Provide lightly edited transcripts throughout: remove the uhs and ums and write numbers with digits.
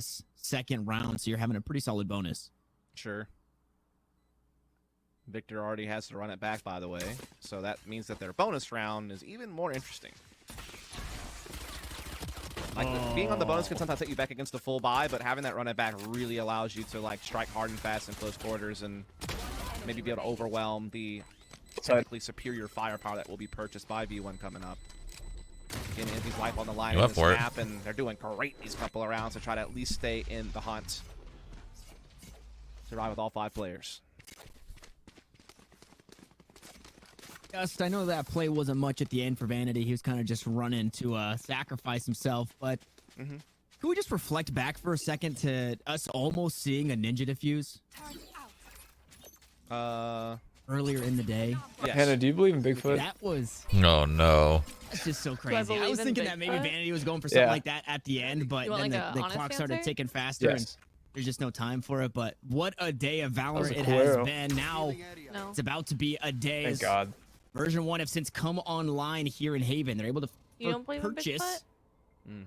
scoreless second round, so you're having a pretty solid bonus. Sure. Victor already has to run it back, by the way, so that means that their bonus round is even more interesting. Like, being on the bonus can sometimes set you back against a full buy, but having that run it back really allows you to, like, strike hard and fast in close quarters and maybe be able to overwhelm the technically superior firepower that will be purchased by V1 coming up. Again, Andy's life on the line in this map, and they're doing great these couple of rounds to try to at least stay in the hunt. Survive with all 5 players. Just, I know that play wasn't much at the end for Vanity. He was kind of just running to sacrifice himself, but can we just reflect back for a second to us almost seeing a ninja defuse earlier in the day? Yes. Hannah, do you believe in Bigfoot? That was... Oh, no. That's just so crazy. I was thinking that maybe Vanity was going for something like that at the end, but then the clock started ticking faster, and there's just no time for it. But what a day of Valor it has been. Now it's about to be a day. Thank God. Version 1 have since come online here in Haven. They're able to purchase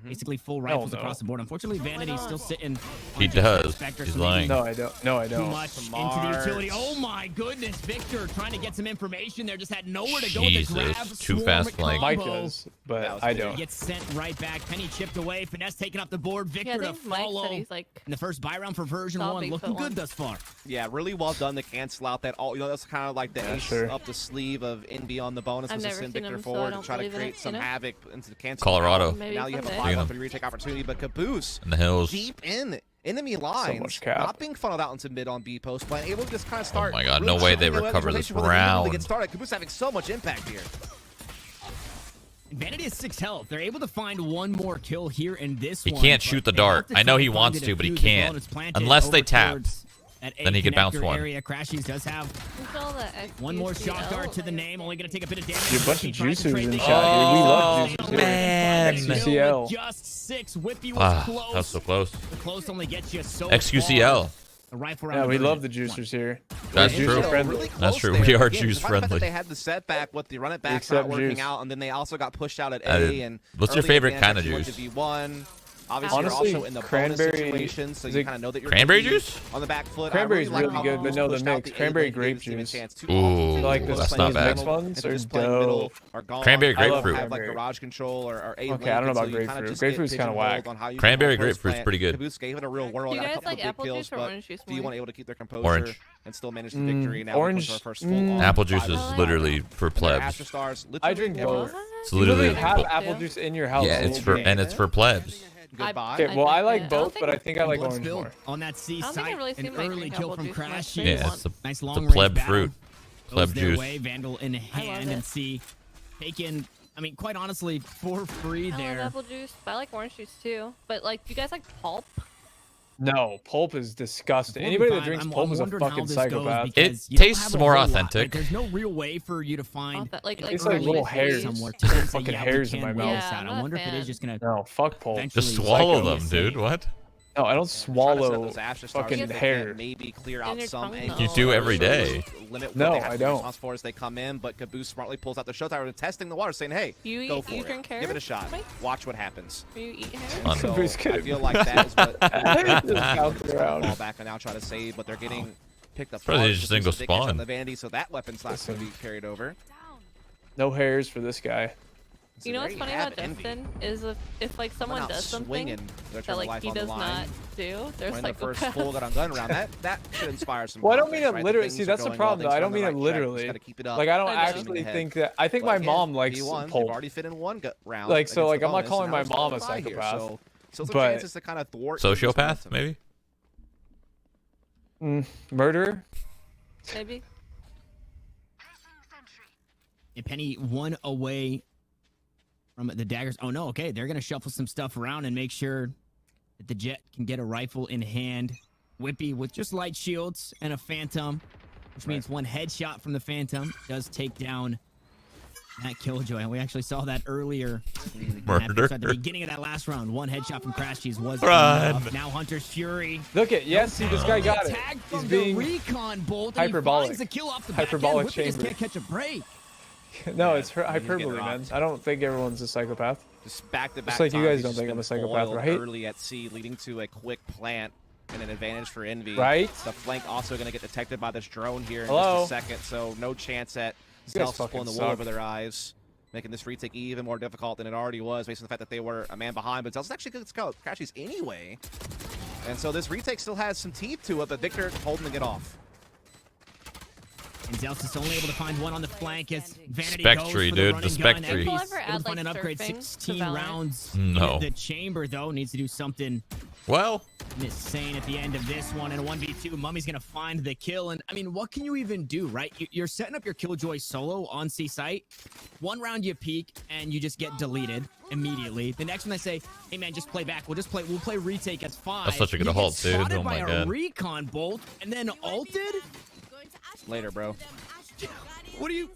basically full rifles across the board. Unfortunately, Vanity's still sitting. He does. He's lying. No, I don't. No, I don't. Too much into the utility. Oh my goodness, Victor trying to get some information there. Just had nowhere to go with the grab. Too fast flank. Mike does, but I don't. Gets sent right back. Penny chipped away. Finesse taking up the board. Victor to follow. In the first buy round for version 1, looking good thus far. Yeah, really well done to cancel out that all. You know, that's kind of like the ace up the sleeve of NB on the bonus was to send Victor forward and try to create some havoc into the cancel. Colorado. Now you have a 5-up retake opportunity, but Caboose in the hills, deep in enemy lines, not being funneled out into mid on B post, but able to just kind of start. Oh my God, no way they recover this round. Get started. Caboose having so much impact here. Vanity has 6 health. They're able to find one more kill here in this one. He can't shoot the dart. I know he wants to, but he can't. Unless they tap. Then he could bounce one. Crashies does have one more shot dart to the name. Only going to take a bit of damage. A bunch of juicers in shot here. We love juicers here. Man. XQCL. Just 6. Whippy was close. That was so close. The close only gets you so XQCL. Yeah, we love the juicers here. That's true. That's true. We are juice friendly. They had the setback with the run it back not working out, and then they also got pushed out at A. And what's your favorite kind of juice? Obviously, honestly, you're also in the cranberry situation, so you kind of know that you're cranberry juice on the back foot. Cranberry's really good, but no, the mix. Cranberry grape juice. Ooh, like that's not bad. Mixed ones are dope. Cranberry grapefruit. Have like garage control or A. Okay, I don't know about grapefruit. Grapefruit's kind of whack. Cranberry grapefruit's pretty good. Caboose gave it a real whirl. Do you guys like apple juice or orange juice? Do you want able to keep their composure Orange. and still manage the victory? Now Orange. Apple juice is literally for plebs. I drink both. It's literally have apple juice in your house. Yeah, it's for plebs. Okay, well, I like both, but I think I like orange more. On that C site, really an early kill from Crash. Yeah, it's nice the long pleb fruit. Pleb juice. Vandal in hand and C taken. I mean, quite honestly, for free there. I love apple juice, but I like orange juice too. But like, do you guys like pulp? No, pulp is disgusting. Anybody that drinks pulp is a fucking psychopath. It tastes more authentic. There's no real way for you to find it's like little hairs. Somewhere fucking hairs in my mouth. I wonder if it is just gonna. No, fuck pulp. Just swallow them, dude. What? No, I don't swallow fucking hair. Maybe clear out some. You do every day. No, I don't. As they come in, but Caboose smartly pulls out the show tower and testing the water, saying, "Hey, go for it. Give it a shot. Watch what happens." You eat hair? So I feel like that is what. Fall back and now try to save, but they're getting picked up. Probably just single spawn. The Vandy, so that weapon's not going to be carried over. No hairs for this guy. You know what's funny about Justin is if like someone does something that like he does not do, there's like the first full gun round that should inspire some. Well, I don't mean it literally. See, that's the problem though. I don't mean it literally. Like I don't actually think that. I think my mom likes pulp. You've already fit in one round. Like so, like I'm not calling my mom a psychopath. But to kind of thwart sociopath, maybe. Murderer. Maybe. Penny 1 away from the daggers. Oh no, okay. They're gonna shuffle some stuff around and make sure that the Jet can get a rifle in hand. Whippy with just light shields and a Phantom, which means one headshot from the Phantom does take down that Killjoy. And we actually saw that earlier. Murder. At the beginning of that last round, one headshot from Crash Cheese was enough. Now Hunter's Fury. Look at see this guy got it. He's being recon bolt. hyperbolic. He finds the kill off the hyperbolic back end. chamber. Just can't catch a break. No, it's hyperbole, man. I don't think everyone's a psychopath. Just back-to-back. Just like you guys don't think I'm a psychopath, right? Early at C, leading to a quick plant and an advantage for Envy. Right. The flank also going to get detected by this drone here in Hello? just a second, so no chance at Zelfs pulling the wool over their eyes, making this retake even more difficult than it already was, based on the fact that they were a man behind. But Zelfs actually good to go. Crashies anyway. And so this retake still has some teeth to it, but Victor holding to get off. And Zelfs is only able to find one on the flank as Vanity Spectre, goes for dude, the the Spectre. People ever add, find like, an upgrade, surfing 16 to Valorant? rounds. No. The chamber, though, needs to do something Well, insane at the end of this one. And a 1v2, Mummy's going to find the kill. And, I mean, what can you even do, right? You're setting up your Killjoy solo on C site. One round you peek, and you just get deleted immediately. The next one they say, hey, man, just play back. We'll play retake as 5. That's such a good halt, dude. Spotted Oh, by my a God. recon bolt, and then ulted? Later, bro. What do you...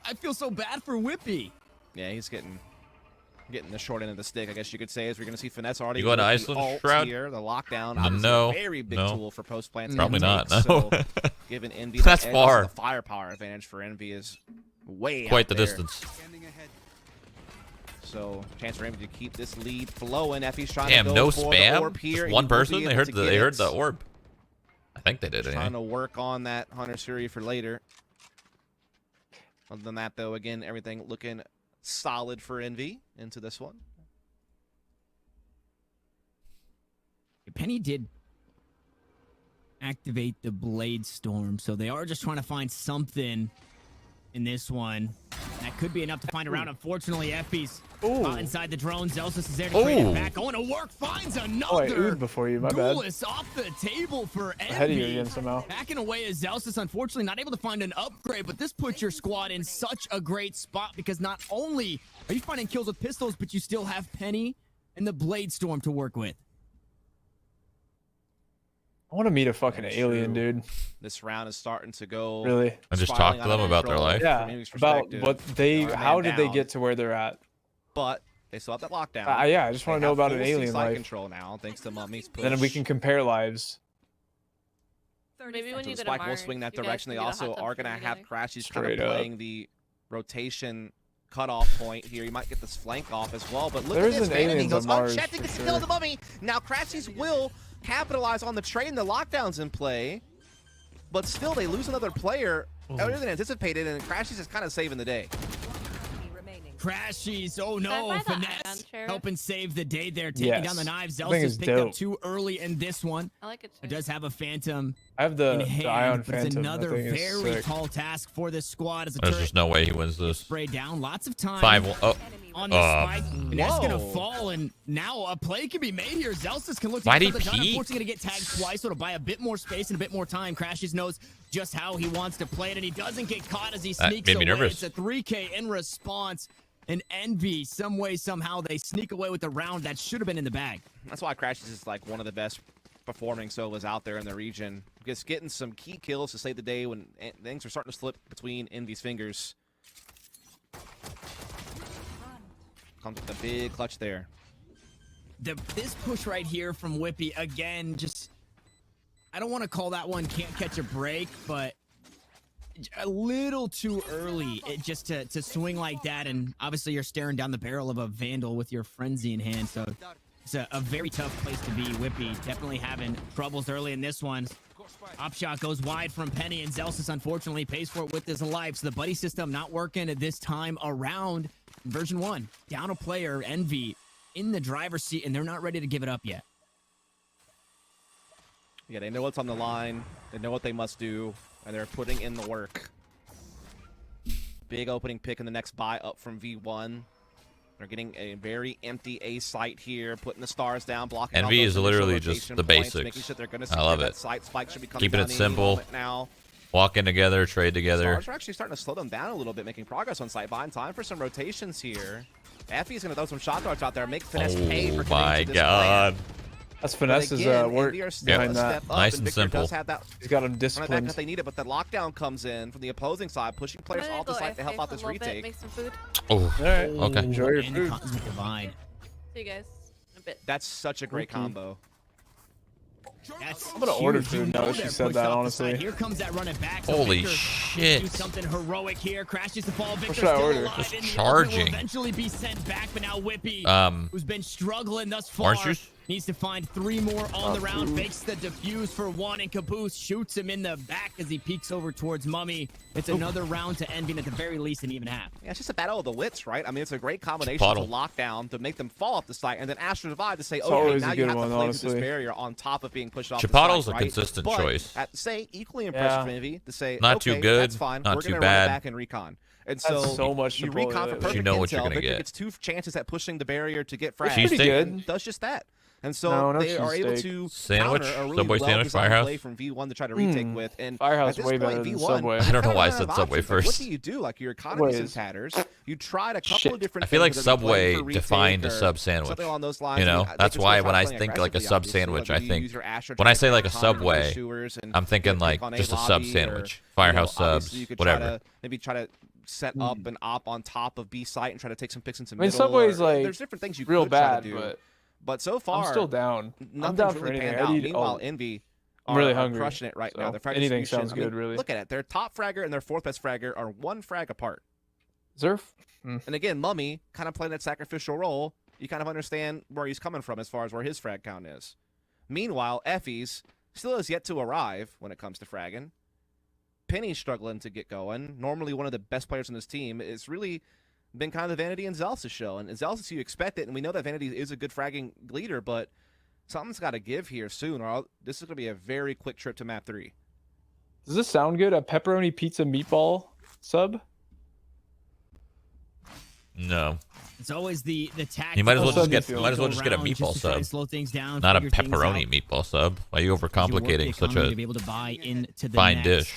I feel so bad for Whippy. Yeah, he's getting the short end of the stick, I guess you could say, as we're going to see Finesse already. You going to with Iceland, the ult Shroud? Here, the lockdown. No, A very big no. tool for post plants. Probably not, no. So, given Envy That's the edge, far. The firepower advantage for Envy is way quite out the there. distance. So, chance for Envy to keep this lead flowing. Effie's trying Damn, to go no for the spam. orb here. Just one He will person. be They able heard to the get it. orb. I think they did. Trying Anyway. to work on that Hunter's Fury for later. Other than that, though, again, everything looking solid for Envy into this one. Penny did activate the Blade Storm, so they are just trying to find something in this one. That could be enough to find a round. Unfortunately, Effie's inside the drone. Zelsus is there to create it back. Going to work, finds another. Oh, I oohed before you, my bad. Duelist off the table for Envy. Ahead of you again somehow. Backing away is Zelsus, unfortunately not able to find an upgrade, but this puts your squad in such a great spot because not only are you finding kills with pistols, but you still have Penny and the Blade Storm to work with. I want to meet a fucking That's alien, true. dude. This round is starting to go. Really? And just spiraling talk to out them of about their control life. Yeah, from Envy's about perspective. what they, They are how man did they down. get to where they're at? But they still have that lockdown. Yeah, I just want to know about an alien life life. control now, thanks to Mummy's push. Then we can compare lives. Maybe when So you the get a Spike will Mars, swing that you guys direction. They can get a also hot tub are going to swimming have together. Crashies kind Straight of up. playing the rotation cutoff point here. You might get this flank off as well. But look There's at this. an Vanity aliens goes on Mars unchecked and for gets the sure. kill of the Mummy. Now Crashies will capitalize on the trade and the lockdowns in play. But still, they lose another player earlier than anticipated, and Crashies is kind of saving the day. Crashies, oh Can I no, buy the ion Finesse chair? helping save the day there, taking Yes. down the knives. I think Zelsus it's picked up dope. too early in this one. I like it It too. does have a Phantom I have in the hand, Ion but it's Phantom. another That thing is very sick. tall task for this squad as a There's turret just no way he wins this. spray down. Lots of time 5-1. Oh, on the spike. Finesse gonna Whoa. fall, and now a play can be made here. Zelsus can look to Why'd get he something done. peek? Unfortunately, gonna get tagged twice, so to buy a bit more space and a bit more time. Crashes knows just how he wants to play it, and he doesn't get caught as he That sneaks made me away. nervous. It's a 3K in response. And Envy, some way, somehow, they sneak away with the round that should have been in the bag. That's why Crashies is like one of the best performing solos out there in the region. Just getting some key kills to save the day when things are starting to slip between Envy's fingers. Comes with a big clutch there. This push right here from Whippy, again, just... I don't want to call that one can't catch a break, but a little too early just to swing like that. And obviously you're staring down the barrel of a Vandal with your Frenzy in hand, so it's a very tough place to be. Whippy definitely having troubles early in this one. Op shot goes wide from Penny, and Zelsus unfortunately pays for it with his life. So the buddy system not working at this time around. Version 1, down a player, Envy in the driver's seat, and they're not ready to give it up yet. Yeah, they know what's on the line. They know what they must do, and they're putting in the work. Big opening pick in the next buy up from V1. They're getting a very empty A site here, putting the stars down, blocking. Envy all those is literally initial just rotation the points, basics. Making sure they're going to I love that it. site. Spike should be coming Keeping down it any simple. moment now. Walking together, trade together. Stars are actually starting to slow them down a little bit, making progress on site. Buying time for some rotations here. Effie's going to throw some shot darts out there, make Finesse pay for Oh committing my to this god. plan. That's But Finesse's again, work Envy are still behind a that. step up, Nice and and Victor simple. does have that He's got him run it back disciplined. that they need it, but the lockdown comes in from the opposing side, pushing players I'm gonna off the go site to help AFK out for a this little bit, retake. make some food. Oh, All right. Okay. Enjoy your And the food. Cosmic Divide. See you guys in a bit. That's such a great Okay. combo. I'm gonna order food now that she said that, honestly. Here comes that running back. Holy shit. Do something heroic here. Crashes the ball. What should I order? Just charging. Will eventually be sent back, but now Whippy, who's been struggling thus far, needs to find 3 more on the round. Fakes the defuse for 1, and Caboose shoots him in the back as he peeks over towards Mummy. It's another round to Envy, and at the very least an even half. Yeah, it's just a battle of the wits, right? I mean, it's a great combination to lock down, to make them fall off the site, and then Astro Divide to say, okay, now you have to play through this barrier on top of being pushed off the site, Chipotle's right? a consistent choice. Say, equally impressive for Envy to say, not okay, too good, that's fine. not We're too gonna bad. run it back and recon. And so, much you recon for perfect you know what intel. you're gonna Victor get. gets 2 chances at pushing the barrier to get frag. Pretty good. Does just that. And so they are able to sandwich, counter a really Subway sandwich, Firehouse play from V1 to try to retake with. And Firehouse at this way point, better than V1, Subway. I don't know why I said Subway first. What do you do? Like your economy's in tatters. You tried a couple of different. I feel like things, Subway defined a sub sandwich. Something along those lines. You know, that's why when I think like a sub sandwich, I think when I say like a Subway, I'm thinking like just a sub sandwich, Firehouse subs, whatever. Maybe try to set up an op on top of B site and try to take some picks into middle. Subway's like there's different things you real could try bad, to do. But so far, I'm still down. I'm down for really anything. Meanwhile, Envy I'm really are hungry, crushing it right so now. Their frag anything distribution, sounds good, really. Look at it. Their top fragger and their 4th best fragger are 1 frag apart. Zerf. And again, Mummy kind of playing that sacrificial role. You kind of understand where he's coming from as far as where his frag count is. Meanwhile, Effie's still has yet to arrive when it comes to fragging. Penny's struggling to get going. Normally one of the best players on this team. It's really been kind of the Vanity and Zealous show. And Zealous, you expect it, and we know that Vanity is a good fragging leader, but something's got to give here soon, or this is going to be a very quick trip to map 3. Does this sound good? A pepperoni pizza meatball sub? No. It's always the tactic. You might as well just get a meatball sub. Slow things down, not a pepperoni meatball sub. Why are you overcomplicating such a fine dish?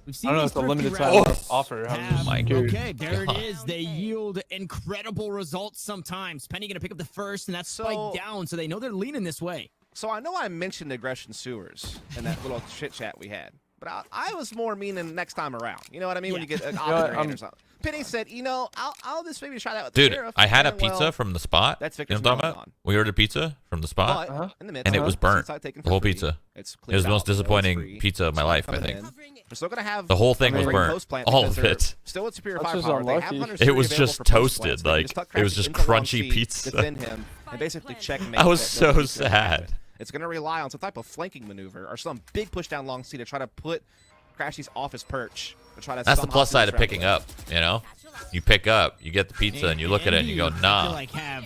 I don't know if it's a limited time offer. Okay, there it is. They yield incredible results sometimes. Penny going to pick up the first, and that's spiked down, so they know they're leaning this way. So I know I mentioned aggression sewers in that little chit chat we had, but I was more meaning next time around. You know what I mean? When you get an op in your hand or something. Penny said, you know, I'll just maybe try that with the sheriff. I had a pizza from the spot. That's Victor's what I'm talking about? We ordered pizza from the spot, in the midst, and it was burnt. The whole pizza. It was the most disappointing pizza of my life, I think. We're still gonna have the whole thing was burnt. All of it. Still with superior firepower. They have it was just toasted. Like, it was just crunchy pizza. Defend him and basically checkmate. I was so sad. It's going to rely on some type of flanking maneuver or some big push down long C to try to put Crashy's off his perch. To try to That's the plus side of picking up, you know? You pick up, you get the pizza, and you look at it and you go, nah,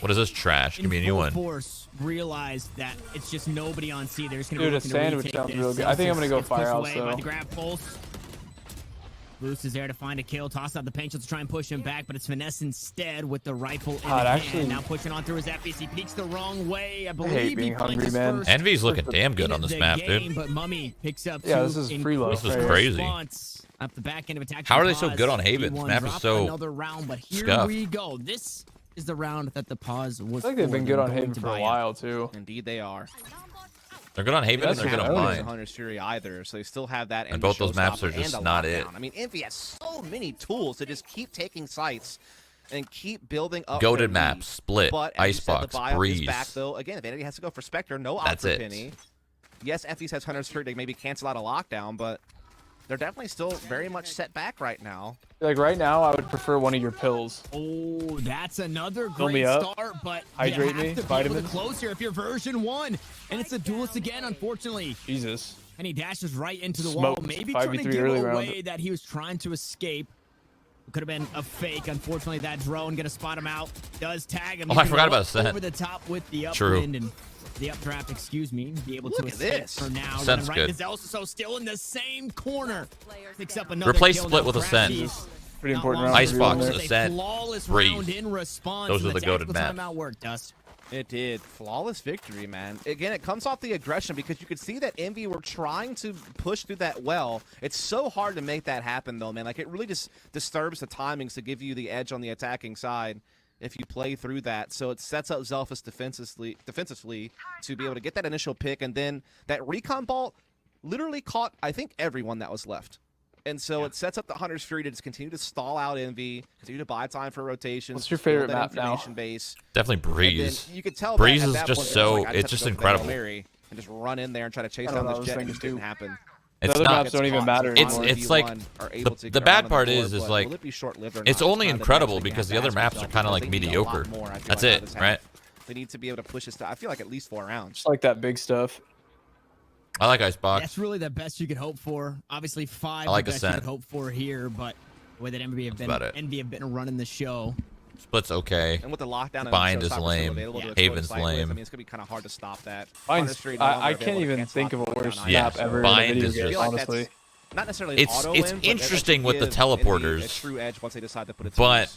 what is this trash? Give me a new one. Force realized that it's just nobody on C. They're just going to be a sandwich sounds real good. I think I'm going to go Firehouse, though. The grab pulse. Boost is there to find a kill. Toss out the paint to try and push him back, but it's Finesse instead with the rifle in hand. Now pushing on through his FBC. Peeks the wrong way. I believe being hungry, man. Envy's looking damn good on this map, dude. But Mummy picks up this is free low. This is crazy. Up the back end of attack. How are they so good on Haven? This map is so another round, but here we go. This is the round that the pause was. I think they've been good on Haven for a while too. Indeed, they are. They're good on Haven and they're good on Mine. Hunter's Fury either, so they still have that. And both those maps are just not it. I mean, Envy has so many tools to just keep taking sites and keep building up. Goated maps, Split, but Icebox, Breeze. Back though, again, Vanity has to go for Spectre. No op for Penny. Yes, FDs has Hunter's Fury to maybe cancel out a lockdown, but they're definitely still very much set back right now. Like right now, I would prefer one of your pills. Oh, that's another great start, but hydrate me, vitamins. Close here if you're version 1, and it's a duelist again, unfortunately. Jesus. And he dashes right into the wall, maybe trying to give away that he was trying to escape. It could have been a fake. Unfortunately, that drone gonna spot him out. Does tag him. Oh, I forgot about that. Over the top with the upwind and the updraft, excuse me, be able to escape for now. Ascent's right, good. Zelso still in the same corner. Picks up another replace kill. Split with Ascent. Pretty important round. Icebox, Ascent, Breeze. Those are the goated maps. It did. Flawless victory, man. Again, it comes off the aggression because you could see that Envy were trying to push through that well. It's so hard to make that happen, though, man. Like, it really just disturbs the timings to give you the edge on the attacking side if you play through that. So it sets up Zelphus defensively to be able to get that initial pick, and then that recon ball literally caught, I think, everyone that was left. And so it sets up the Hunter's Fury to just continue to stall out Envy, continue to buy time for rotations. What's your favorite map now? Base. Definitely Breeze. You could tell Breeze is just so, it's just incredible. and just run in there and try to chase down this Jet. It just didn't happen. The other maps don't even matter anymore. It's like the bad part is like it's only incredible because the other maps are kind of like mediocre. That's it, right? They need to be able to push this to, I feel like, at least 4 rounds. Just like that big stuff. I like Icebox. That's really the best you could hope for. Obviously, 5 I like the best Ascent. you could hope for here, but the way that Envy have been running the show. Split's okay. And with the lockdown, Bind is lame. Haven's lame. I mean, it's gonna be kind of hard to stop that. I can't even think of a worse map ever Bind in a is video game, just, honestly. Not necessarily it's interesting with the teleporters, true edge once they decide to put it but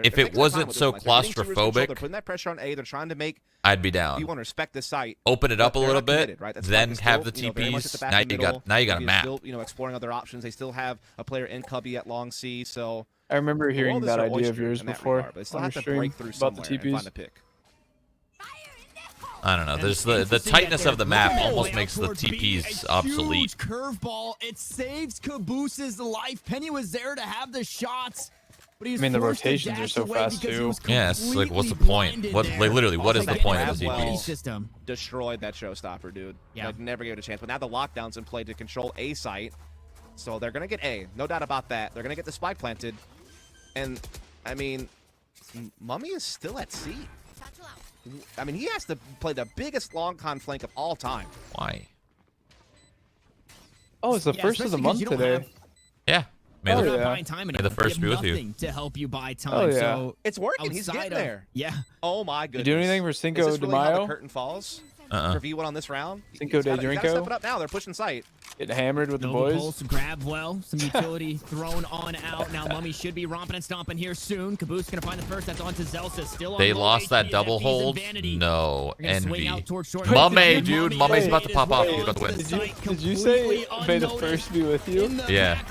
if it wasn't so claustrophobic, they're putting that pressure on A. They're trying to make I'd be down. You want to respect the site, open it up a little bit, right? then have the TPs. Now you got a map. Still, exploring other options. They still have a player in Cubby at Long C, so I remember hearing that idea of yours before. But they still have to break through somewhere about the TPs. and find a pick. I don't know. There's the tightness of the map almost makes the TPs obsolete. Curveball. It saves Caboose's life. Penny was there to have the shots. But I mean, the rotations are so fast too. Yeah, it's like, what's the point? What, like, literally, what is the point of the TPs? Destroyed that showstopper, dude. Yeah. Like, never gave it a chance. But now the lockdown's in play to control A site. So they're going to get A. No doubt about that. They're going to get the spike planted. And, I mean, Mummy is still at C. I mean, he has to play the biggest long con flank of all time. Why? Oh, it's the first of the month today. Yeah. May the first be with you. To help you buy time. Oh, yeah. So it's working. He's getting there. Yeah. Oh my goodness. You do anything for Cinco de Mayo? How the curtain falls for V1 on this round. Cinco de Drinko. Step it up now. They're pushing sight. Getting hammered with the boys. Pulse, grab well. Some utility thrown on out. Now Mummy should be romping and stomping here soon. Caboose gonna find the first. That's on to Zelsa. Still on. They lost that double hold. No. Envy. Mummy, dude. Mummy's about to pop off. He's about to win. Did you say may the first be with you? Yeah.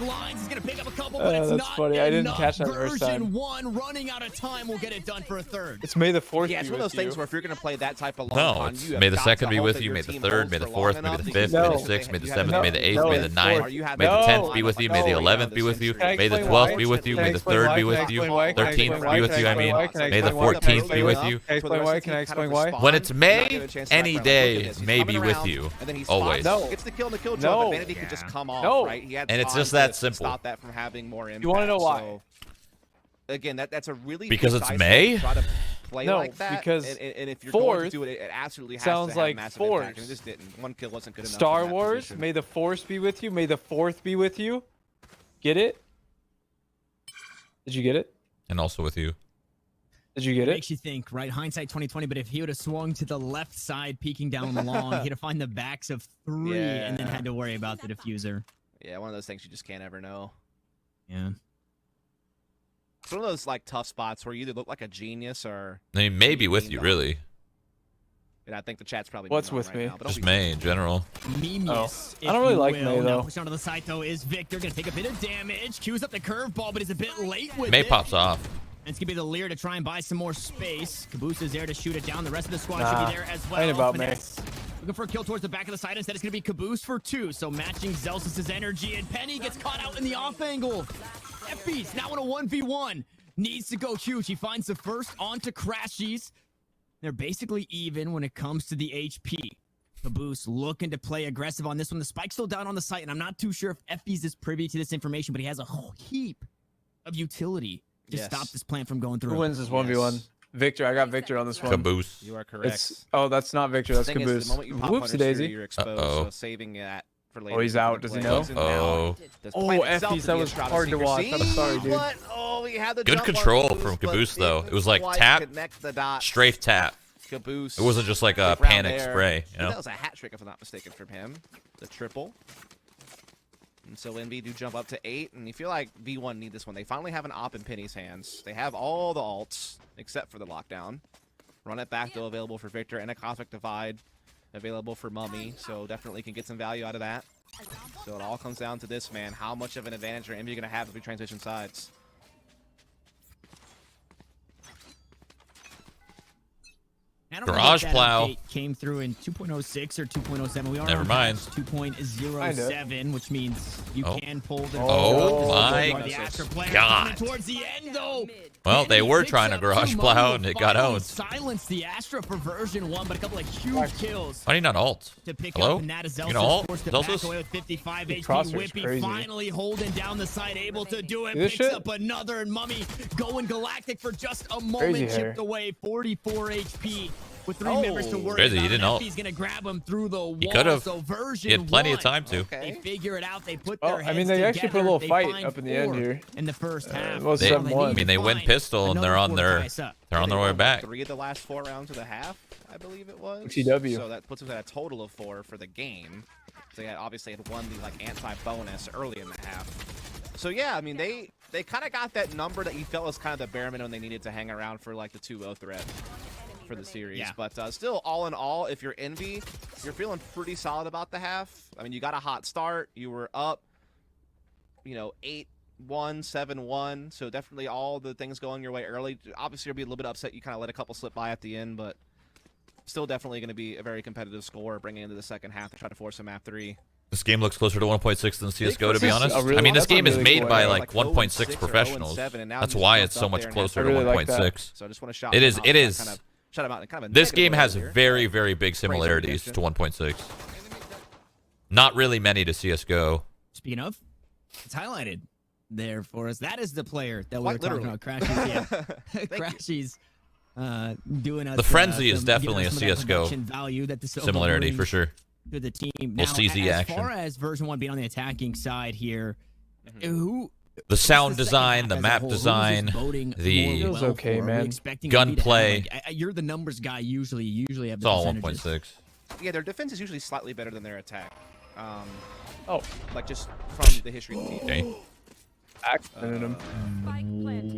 That's funny. I didn't catch that first time. Version 1 running out of time will get it done for a third. It's May the 4th. Yeah, it's one of those things where if you're gonna play that type of long no, con, it's May the 2nd be with you, May the 3rd, May the 4th, May the 5th, May the 6th, May the 7th, May the 8th, May the 9th, May the 10th be with you, May the 11th be with you, May the 12th be with you, May the 3rd be with you, 13th be with you, I mean, May the 14th be with you. Can I explain why? Can I explain why? When it's May, any day may be with you. Always. No. Gets the kill in the kill drop, but Vanity could just come off, right? He had and it's just that simple. Stop that from having more impact. You want to know why? Again, that's a really because it's May. No, like that, because and if you're Force going to do it, it absolutely has sounds to have like massive Force. impact, and it just didn't. One kill wasn't good enough. Star Wars, may the Force be with you. May the 4th be with you. Get it? Did you get it? And also with you. Did you get it? Makes you think, right? Hindsight 2020. But if he would have swung to the left side, peeking down the long, he'd have find the backs of 3, and then had to worry about the diffuser. Yeah, one of those things you just can't ever know. Yeah. It's one of those like tough spots where you either look like a genius or. I mean, maybe with you, really. And I think the chat's probably. What's with me? Now, just May in general. Memius, I don't really like May though. Push onto the side though is Victor gonna take a bit of damage. Cues up the curveball, but is a bit late with May it. pops off. And it's gonna be the Lear to try and buy some more space. Caboose is there to shoot it down. The rest of the squad should be there as well. Ain't about Finesse looking for a kill towards the back of the side. Instead, it's gonna be Caboose for 2. So matching Zelsis' energy, and Penny gets caught out in the off angle. FB's now in a 1v1. Needs to go huge. He finds the first onto Crashies. They're basically even when it comes to the HP. Caboose looking to play aggressive on this one. The spike's still down on the site, and I'm not too sure if FB's is privy to this information, but he has a whole heap of utility to stop this plant from going through. Who wins this 1v1? Victor. I got Victor on this one. Caboose. You are correct. Oh, that's not Victor. That's Caboose. Whoops, Daisy. You're exposed, so saving that. Oh, he's out. Does he know? Oh. Oh, Effie's. That was hard to watch. I'm sorry, dude. Oh, he had the good control from Caboose, though. It was like tap, strafe tap. Caboose. It wasn't just like a panic spray. You know? That was a hat trick, if I'm not mistaken, from him. The triple. And so NB do jump up to 8, and you feel like V1 need this one. They finally have an op in Penny's hands. They have all the alts, except for the lockdown. Run it back, though, available for Victor, and a Cosmic Divide available for Mummy, so definitely can get some value out of that. So it all comes down to this, man. How much of an advantage are NB going to have if we transition sides? Garage Plow came through in 2.06 or 2.07. We are never mind. 2.07, which means you can pull the. Oh my the God! towards the end, though. Well, they Penny were picks trying to up garage 2 plow, Mummy and will it got finally owned. silence the Astra for version 1, but a couple of huge kills. Why do you not ult? To pick Hello? up, and that is You know ult? forced to back Zelsus? away with 55 HP. Crosshair's Whippy crazy. finally holding down the side, able to do it. See this Picks shit? up another, and Mummy going galactic for just a Crazy moment. hair. Chipped away, 44 HP. With 3 members to worry Crazy, about. he didn't ult. He's gonna grab him through the wall. He could've. So version He had plenty of 1, time to. They figure it out. They put Well, their I mean, heads they actually put a together. little They fight find up in the end 4 here. in the first half. it was They, 7-1. I mean, they win pistol, and they're on their on their way back. 3 of the last 4 rounds of the half, I believe it was. TW. So that puts us at a total of 4 for the game. So they obviously had won the anti-bonus early in the half. So yeah, I mean they kind of got that number that you felt was kind of the bare minimum they needed to hang around for like the 2-0 threat for the series. Yeah. But still, all in all, if you're Envy, you're feeling pretty solid about the half. I mean, you got a hot start. You were up, 8-1, 7-1. So definitely all the things going your way early. Obviously, you'll be a little bit upset you kind of let a couple slip by at the end, but still definitely going to be a very competitive score bringing into the second half to try to force a map 3. This game looks closer to 1.6 than CS:GO, to be This is honest. a really- I mean, this that's a game is really made cool by idea. like 1.6 professionals. That's why it's so much closer to I really like that. 1.6. So I just want to shout It them is. out, It kind is. of shout them out in kind of a This negative game way has here. very, very big similarities to 1.6. Not really many to CS:GO. Speaking of, it's highlighted there for us. That is the player that we Quite were talking literally. about. Crashies, yeah. Thank you. Crashies doing us. The frenzy is some- definitely giving us a some of that CS:GO production value that the Silver similarity for brings sure. to the team. We'll Now, see the as action. far as version 1 being on the attacking side here, who The sound the second design, half the as a map whole, who is design, this voting the more Feels well okay, for? Are we man. expecting Envy to have, Gunplay. you're the numbers guy. Usually have It's the all percentages. 1.6. Yeah, their defense is usually slightly better than their attack. Oh, Like just from the history of the team. Okay. accidented him.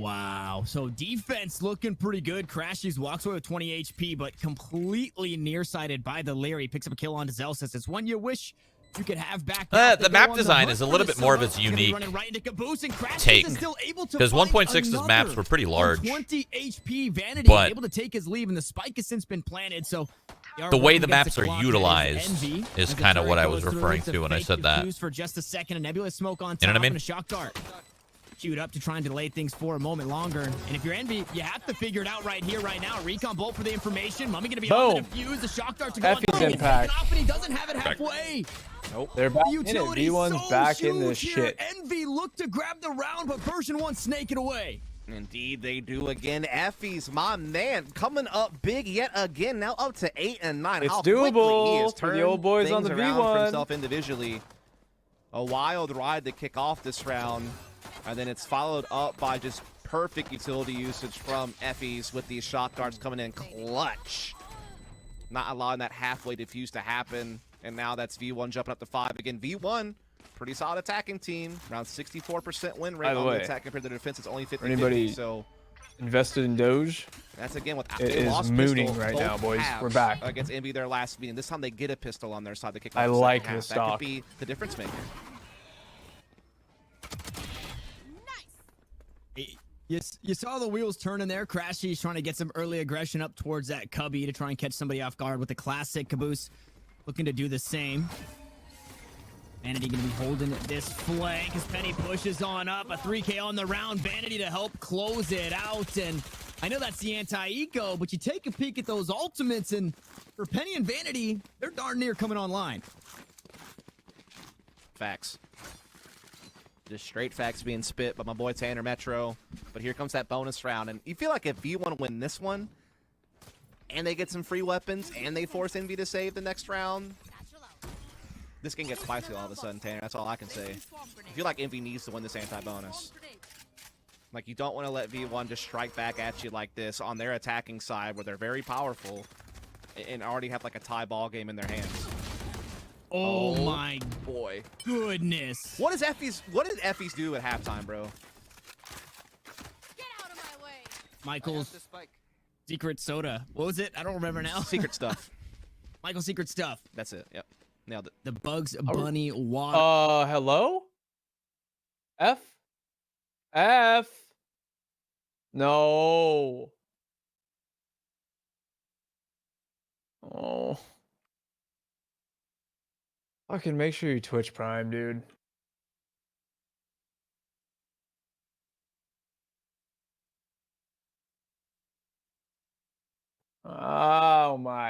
Wow. So defense looking pretty good. Crashies walks away with 20 HP, but completely nearsighted by the Larry. Picks up a kill onto Zelsus. It's one you wish you could have back. The map design is a little bit more of its unique take, because 1.6's maps were pretty large. 20 HP Vanity But able to take his leave, and the spike has since been planted. So the way the maps are utilized is kind of what I was referring to when I said that. For just a second, a nebulous smoke on top, You know what I mean? and a shock dart. Queued up to try and delay things for a moment longer. And if you're Envy, you have to figure it out right here, right now. Recon bolt for the information. Mummy gonna be on the Boom. defuse. The shock dart to go on. Effie's He's impact. taken off, and he doesn't have it halfway. Nope. They're back The in it. utility V1's so back in this huge here. shit. Envy looked to grab the round, but version 1 snake it away. Indeed, they do again. Effie's my man coming up big yet again. Now up to 8 and 9. It's How quickly he doable has for the turned old boys on things the around for V1. himself individually. A wild ride to kick off this round, and then it's followed up by just perfect utility usage from Effie's with these shot darts coming in clutch, not allowing that halfway diffuse to happen. And now that's V1 jumping up to 5 again. V1. Pretty solid attacking team. Around 64% win rate By the on the way, attack compared to the defense. It's only 50-50. anybody So invested in Doge? that's again with It they is lost mooning pistol right both now, boys. halves We're back. against Envy their last meeting. This time they get a pistol on their side to kick off I the second like half. this That stock. could be the difference maker. You saw the wheels turning there. Crashy's trying to get some early aggression up towards that cubby to try and catch somebody off guard with the classic. Caboose looking to do the same. Vanity going to be holding this flank as Penny pushes on up. A 3K on the round. Vanity to help close it out. And I know that's the anti-eco, but you take a peek at those ultimates, and for Penny and Vanity, they're darn near coming online. Facts. Just straight facts being spit by my boy Tanner Metro. But here comes that bonus round. And you feel like if V1 win this one, and they get some free weapons, and they force Envy to save the next round, this game gets spicy all of a sudden, Tanner. That's all I can say. I feel like Envy needs to win this anti-bonus. Like, you don't want to let V1 just strike back at you like this on their attacking side where they're very powerful and already have, like, a tie ball game in their hands. Oh my boy. goodness. What did Effie's do at halftime, bro? Get out of my way. Michael's secret soda. What was it? I don't remember now. Secret stuff. Michael's secret stuff. That's it. Yep. Nailed it. The Bugs Bunny water. Hello? F? No. Oh. Fucking make sure you Twitch Prime, dude.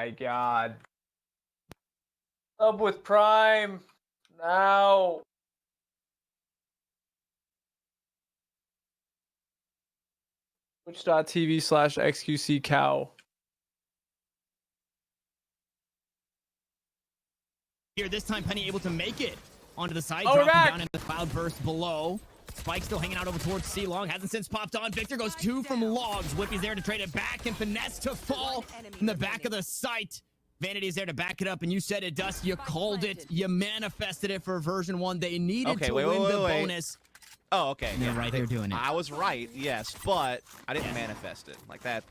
my god. Up with Prime. Now. Twitch.tv/XQCcow. Here, this time Penny able to make it onto the side, Oh, we're dropping back. down in the cloud burst below. Spike still hanging out over towards C-Long. Hasn't since popped on. Victor goes 2 from Logs. Whippy's there to trade it back, and Finesse to fall in the back of the site. Vanity is there to back it up, and you said it, Dust. You called it. You manifested it for version 1. They needed to win the bonus. Oh, okay. And they're right here doing it. I was right, yes, but I didn't manifest it like that.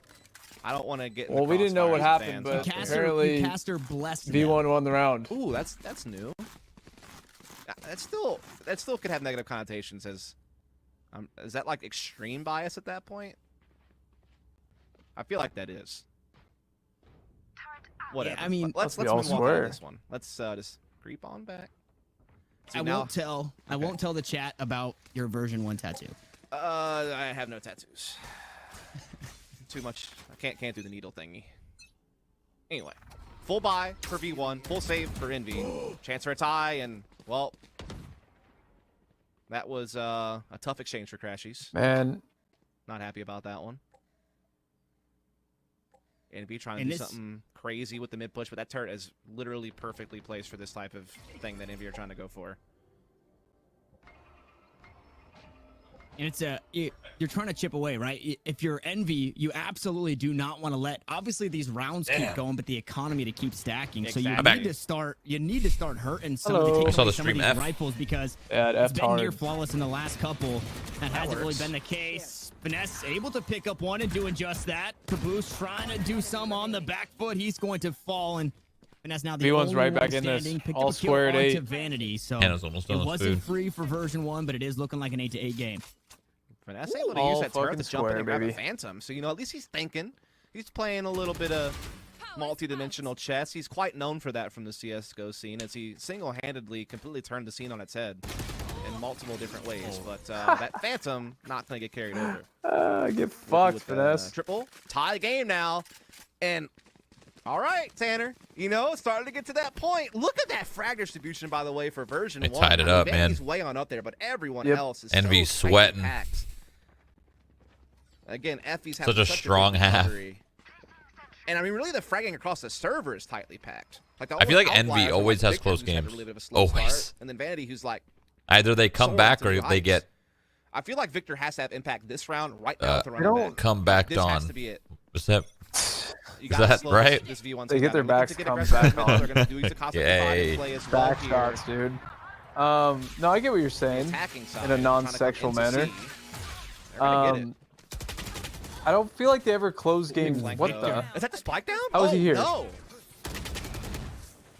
I don't want to get. In Well, the we didn't know what crossfires of happened, fans. but apparently Caster blessed V1 them. won the round. Ooh, that's new. That still could have negative connotations. As is that like extreme bias at that point? I feel like that is. Whatever. Yeah, I mean, let's we move all on swear. to this one. Let's just creep on back. See, I now- won't tell. I Okay. won't tell the chat about your version 1 tattoo. I have no tattoos. Too much. I can't do the needle thingy. Anyway, full buy for V1, full save for Envy. Chance for a tie, and well, that was a tough exchange for Crashies. Man, Not happy about that one. Envy trying And to do this- something crazy with the mid push, but that turret is literally perfectly placed for this type of thing that Envy are trying to go for. And it's you're trying to chip away, right? If you're Envy, you absolutely do not want to let. Obviously, these rounds keep going, but the economy to keep stacking. So you Exactly. need to start. You need to start hurting some of Hello. the, I saw the some of stream these F. rifles because yeah, it it's F'd been near hard. flawless in the last couple. That hasn't really works. been the case. Finesse able to pick up one and doing just that. Caboose trying to do some on the back foot. He's going to fall, and Finesse now the V1's only right one back in this. standing. Picked All up a kill square at onto 8. Vanity. So Hannah's almost it done with wasn't food. free for version 1, but it is looking like an 8-8 game. Finesse able to All use that turret fucking to jump in and square, grab a baby. Phantom. So, at least he's thinking. He's playing a little bit of multi-dimensional chess. He's quite known for that from the CSGO scene, as he single-handedly completely turned the scene on its head in multiple different ways. But that Phantom not going to get carried over. Get fucked, With the, Finesse. triple. Tie the game now. And, all right, Tanner. It's starting to get to that point. Look at that frag distribution, by the way, for version They 1. tied it up, man. He's way on up there, but everyone Yep. else is Envy's so tightly sweating. packed. Again, Effie's Such having a strong good half. recovery. And I mean, really, the fragging across the server is tightly packed. Like, the I feel only like Envy outliers are, always has Victor, close who's had a games. really bit of a slow Always. start, and then Vanity, who's like, Either they come soaring back to or the they heights. get I feel like Victor has to have impact this round right now to run don't back. come back This has on. to be it. Was that? You Is gotta that slow right? This V1 They get their down. Looking backs to get come aggressive back in the middle. on. They're gonna do use the concept Yay. play as well Back here. shots, dude. No, I get what you're saying. Attacking side, in a trying to come non-sexual into manner. C. They're gonna get it. I don't feel like they ever close games. Flank What though. the? Is that the spike down? How is he here? No.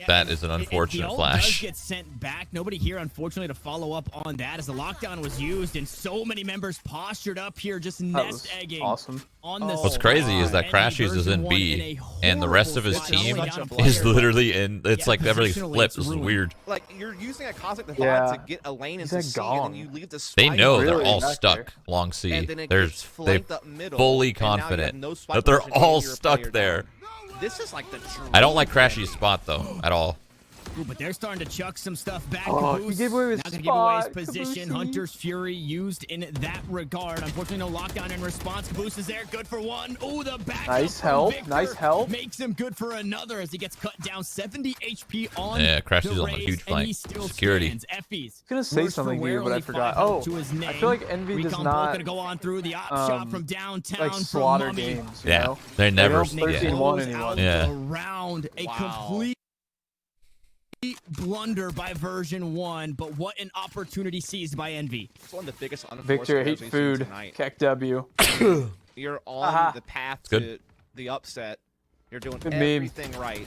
That is an unfortunate the ult flash. does get sent back. Nobody here, unfortunately, to follow up on that as the lockdown was used, and so many members postured up here, just That nest was egging awesome. on the What's crazy is that Envy Crashies is version in 1 B, in a and the rest of his horrible team spot. Such a Down is player. literally in. It's Yeah, like everything's positionally, flipped. it's This is ruined. weird. Like, you're using a cosmic divide Yeah. to get a lane He's into a C, and then gong. you leave the They spike know they're Really all back stuck there. long C. and then it They're gets flanked up middle, fully and now you have confident no spike that they're position all and you're a stuck player there. down. This is like the I don't like Crashy's spot though at all. Ooh, but they're starting to chuck some stuff back. Oh, Caboose he gave away his not gonna give away his spot. position. Caboose. Hunter's Fury used in that regard. Unfortunately, no lockdown in response. Caboose is there, good for one. Ooh, the back. Nice help, nice help. Makes him good for another as he gets cut down. 70 HP on. Yeah, Crash the is on a raise, huge and flank. he still Security. stands. Effie's I was gonna say worse for something to wear, you, but I only forgot. 500 Oh, to his name. I feel like Envy does Recon not, Bolt gonna go on through the op shot from downtown. like from slaughter Mummy. games. You Yeah, know? they never. don't They 13-1 close anymore. out Yeah. the round. A Wow. complete blunder by version 1, but what an opportunity seized by Envy. It's one of the biggest unforced Victor, errors hate we've seen food. tonight. Keck W. You're on Aha. the path Good. to the upset. You're doing Good meme. everything right.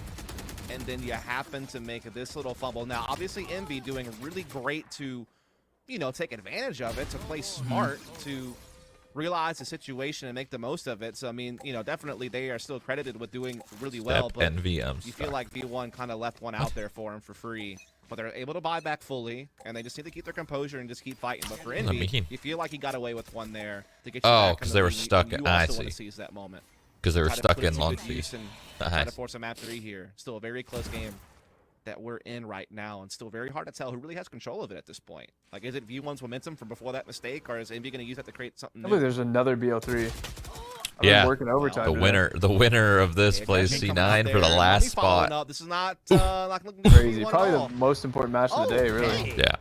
And then you happen to make this little fumble. Now, obviously, Envy doing really great to, take advantage of it, to play smart, to realize the situation and make the most of it. So, I mean, definitely they are still credited with doing really well. Step But NVM. you feel like V1 kind of left one out there for him for free. But they're able to buy back fully, and they just need to keep their composure and just keep fighting. But for Envy, mean? you feel like he got away with one there to get you Oh, back in 'cause the they were lead, stuck. and you I also want to see. seize that moment. Because they were try to stuck put it in to long good use C. and try to force a map 3 here. Still a very close game that we're in right now, and still very hard to tell who really has control of it at this point. Like, is it V1's momentum from before that mistake, or is Envy going to use that to create something I new? believe there's another BO3. I've Yeah. been working overtime. The winner of this plays C9 for the last spot. Up. This is not looking Crazy. V1 Probably at all. the most important match of the day, really. Yeah.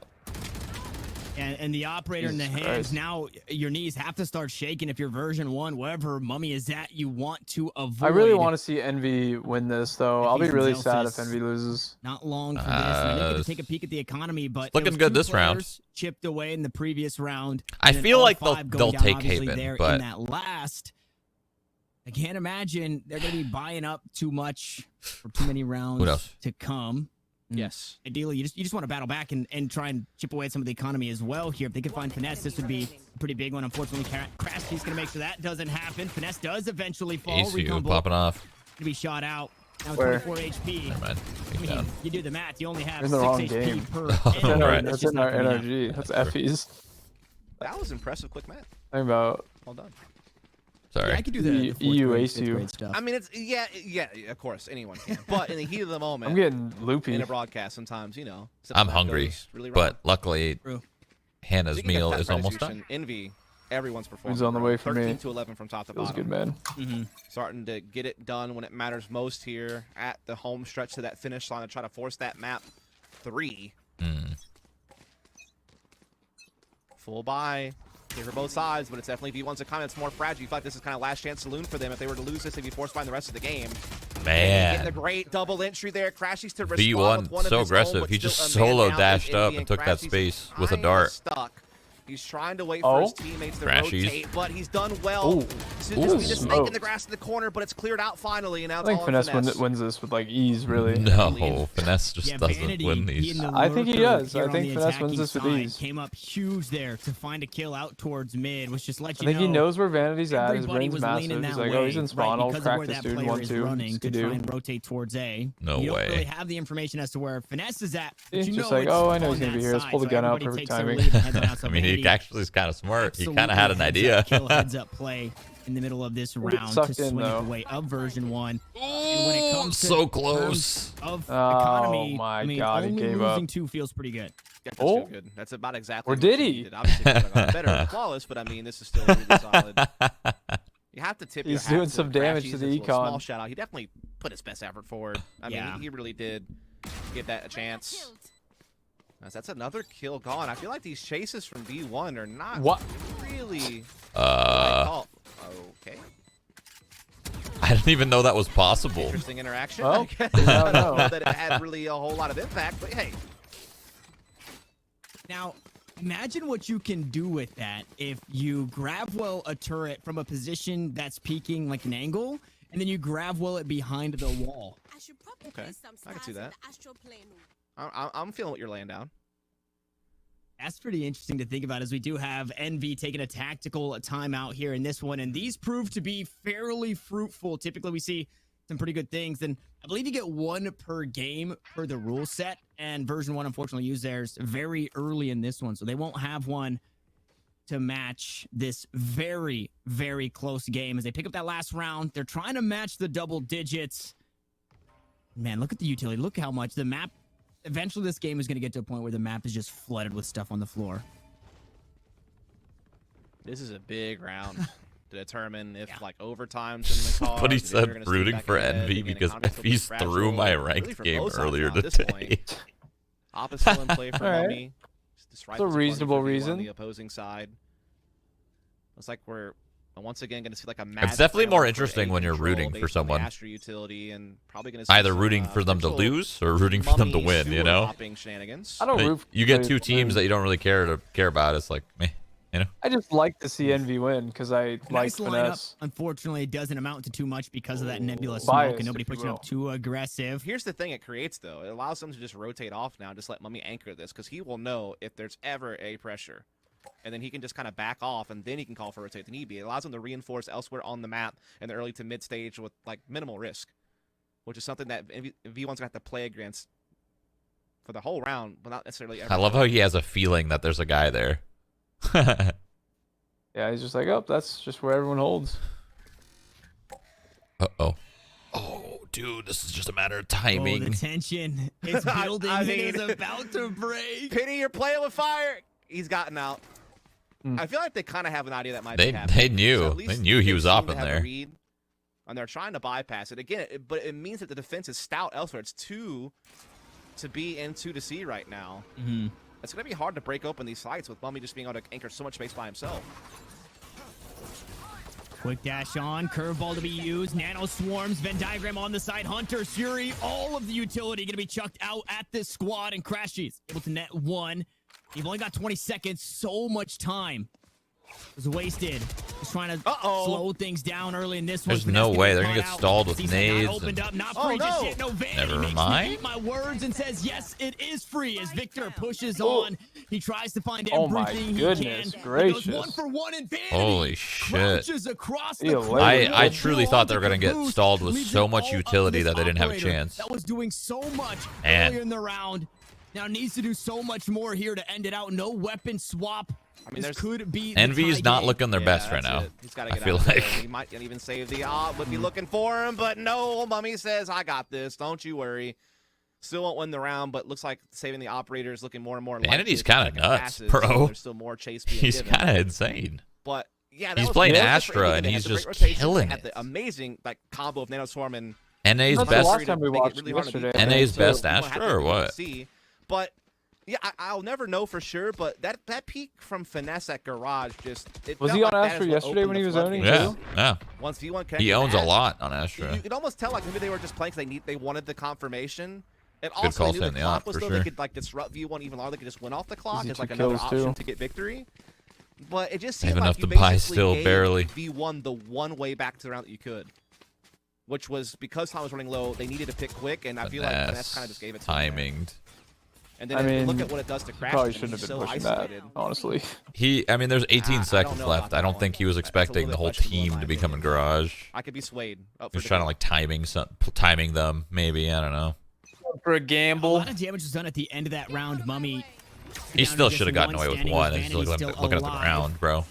And the operator in the Jesus hands, Christ. now your knees have to start shaking if you're version 1, wherever Mummy is at, you want to avoid. I really want to see Envy win this, though. I'll be Envy's really and sad if Zelphus. Envy loses. Not long for this. And they get to take a peak at the economy, but looking it was good 2 this round. players chipped away in the previous round. I and then feel all like 5 they'll going down, take obviously, Haven, there but in that last. I can't imagine they're going to be buying up too much for too many rounds knows? to come. Yes. Ideally, you just want to battle back and try and chip away at some of the economy as well here. If they can find Finesse, this would be a pretty big one. Unfortunately, Crashky's going to make sure that doesn't happen. Finesse does eventually fall. ECU Recon Bolt popping off. going to be shot out. Now Where? 24 HP. Never mind. I Take mean, down. you do the math. You only have In 6 the wrong HP game. per That's enemy, right. and That's just in our not gonna be NRG. enough. That's Effie's. That was impressive quick math. Talking about Well done. Yeah, Sorry. I could do the fourth EU grade, fifth ACU. grade stuff. I mean, it's yeah, of course, anyone can. But in the heat of the moment, I'm getting loopy. in a broadcast, sometimes stuff I'm like that hungry, goes really but wrong. luckily True. Hannah's Speaking of meal fat is almost done. restitution, Envy, everyone's performing. Who's on the way for me? 13 to 11 from top to Feels bottom. good, man. Mm-hmm. Starting to get it done when it matters most here at the home stretch to that finish line to try to force that map 3. Mm. Full buy here for both sides, but it's definitely V1's economy. It's more fragile. You feel like this is kind of last chance saloon for them. If they were to lose this, they'd be forced buying the rest of the game. Getting the Man. great double entry there. Crashy's to respond V1 with one of so his own, aggressive. but He still just a man solo down dashed with up Envy, and took that Crashy's space with a kinda dart. Stuck. He's trying to wait for his teammates to Crashies. rotate, but he's done well. Ooh. So Ooh, just be the snake in smoked. the grass in the corner, but it's cleared out finally, and now I it's think all Finesse in Finesse. wins this with like ease, really. No, Finesse just Yeah, doesn't Vanity, win he these. and the I think he lurker does. here I on think the Finesse wins attacking this with side ease. Came up huge there to find a kill out towards mid, which just let I you think know. he knows where Vanity's at. His Everybody brain's was massive. leaning He's that like, way, oh, he's in spawn. right, I'll because of crack where this that dude player is 1-2. running to Skidoo. try and rotate towards A. No you don't way. really have the information as to where Finesse is at. But He's you just know like, it's oh, I know on he's gonna that be here. Let's side, pull the so gun out, everybody perfect takes their timing. lead and heads out. So I mean, he Vanity actually is kind of smart. He kind of absolutely had an heads idea. up kill, heads up play in the middle of this We'll get round to sucked swing in, it though. the way of version 1. And when it comes to so terms close. of Oh economy, my I mean, God, he only gave losing up. 2 feels pretty good. Yeah, that's Oh. feel good. That's about exactly Or what did you he? needed. Obviously, he could have gone better than flawless, but I mean, this is still really solid. You have to tip your He's hat doing to some damage Crashies to as the a little Small econ. shout out. He definitely put his best effort forward. I Yeah. mean, he really did give that a chance. That's another kill gone. I feel like these chases from V1 are not What? really. Uh, Okay. I didn't even know that was possible. Interesting interaction. Well, I guess. you I never don't know. know that it had really a whole lot of impact, but hey. Now, imagine what you can do with that if you grab a turret from a position that's peeking like an angle, and then you grab it behind the wall. I should probably Okay, play some I can see stars in that. the astral plane. I'm feeling what you're laying down. That's pretty interesting to think about, as we do have Envy taking a tactical timeout here in this one, and these prove to be fairly fruitful. Typically, we see some pretty good things, and I believe you get 1 per game per the rule set, and version 1 unfortunately used theirs very early in this one, so they won't have one to match this very, very close game. As they pick up that last round, they're trying to match the double digits. Man, look at the utility. Look how much the map. Eventually, this game is going to get to a point where the map is just flooded with stuff on the floor. This is a big round to determine if like overtime's in the cards. But he if they're said gonna stay rooting back for ahead, Envy again, because economy's still pretty Envy's through fragile, my really ranked for game both sides earlier now at this today. point. Op is still in play for All right. Mummy. It's a reasonable reason. On the opposing side. Looks like we're once again going to see like a mad It's definitely scramble more for interesting A when you're control rooting based for on the someone. Astra utility, and probably going to see Either some, rooting for them to potential lose or rooting for them to Mummy win, you sewer know? hopping shenanigans. I don't Like, root for you get anybody 2 to teams win. that you don't really care about. It's like, meh, you know? I just like to see Envy win because I like Nice lineup, Finesse. unfortunately, doesn't amount to too much because of that nebula Bias, smoke and nobody if you pushing up will. too aggressive. Here's the thing it creates, though. It allows them to just rotate off now. Just let Mummy anchor this, because he will know if there's ever a pressure. And then he can just kind of back off, and then he can call for rotate the need be. It allows him to reinforce elsewhere on the map in the early to mid stage with like minimal risk, which is something that V1's gonna have to play against for the whole round, but not necessarily. I love how he has a feeling that there's a guy there. Yeah, he's just like, oh, that's just where everyone holds. Uh-oh. Oh, dude, this is just a matter of Oh, timing. the tension is building. I It mean, is about to break. Penny, you're playing with fire. He's gotten out. I feel like they kind of have an idea that might be They happening. knew. So at They least knew he they was seem off to in have a there. read, and they're trying to bypass it. Again, but it means that the defense is stout elsewhere. It's 2 to B and 2 to C right now. Mm-hmm. It's going to be hard to break open these sites with Mummy just being able to anchor so much space by himself. Quick dash on, curveball to be used, nano swarms, Venn diagram on the side, Hunter, Fury, all of the utility going to be chucked out at this squad, and Crashies able to net 1. You've only got 20 seconds, so much time was wasted. Just trying to slow things down early in this one. There's no way. They're going to get stalled with Sees nades. opened up, not Oh, free just no. yet. No, Vanity Never makes me mind. eat my words and says, yes, it is free as Victor pushes on. He tries to find Oh my everything goodness he can. gracious. He goes 1 for 1, and Vanity Holy shit. crouches across the Ew, corner. I truly thought they were going to get Boost stalled with leaves so it much all up utility to that they this didn't have a operator chance. That was doing so much Man. earlier in the round. Now needs to do so much more here to end it out. No weapon swap. I mean, This could be the Envy's tie not game. looking their best right that's now. it. He's got to I get feel out of there. like. He might even save the would be looking for him, but no, Mummy says, I got this. Don't you worry. Still won't win the round, but looks like saving the operator is looking more and more likely. Vanity's as kind of second nuts, passes, bro. so there's still more chase being He's given. kind of insane. But yeah, He's was playing gorgeous for Astra, Indian. and They he's had the just great rotations. killing They had it. the amazing combo of Nanoswarm and NA's That's the best last time we Make it watched really hard to beat. yesterday. NA's So, best You don't have Astra to or what? see. But yeah, I'll never know for sure. But that peak from Finesse at Garage just Was felt he on like that Astra is what yesterday opened when he the was owning floodgates. too? Yeah, yeah. Once V1 He connected owns a that, lot on Astra. you could almost tell like maybe they were just playing because they wanted the confirmation. And Good also call they knew saying the the clock op, was for still sure. they could like disrupt V1 even longer. They could just win off the clock Easy as like 2 another kills, option too. to get victory. But it just They seemed have like enough you to buy basically still, gave barely. V1 the one way back to the round that you could, which was because time was running low. They needed to pick quick, and I feel like Finesse kind of just gave it to them there. Timinged. And then I mean, look at what it does to Crash. Probably and shouldn't have he's been so pushing isolated. that, honestly. I mean, there's 18 I don't seconds know left. about I don't that think one. he was That's a expecting the little whole bit questionable in team my to be coming opinion. Garage. I could be swayed. He was trying to like timing them, maybe. I don't know. For a A gamble. lot of damage was done at the end of that round, Mummy. He down still to should have just gotten away with standing one. with He's still Vanity looking at the alive. ground, bro.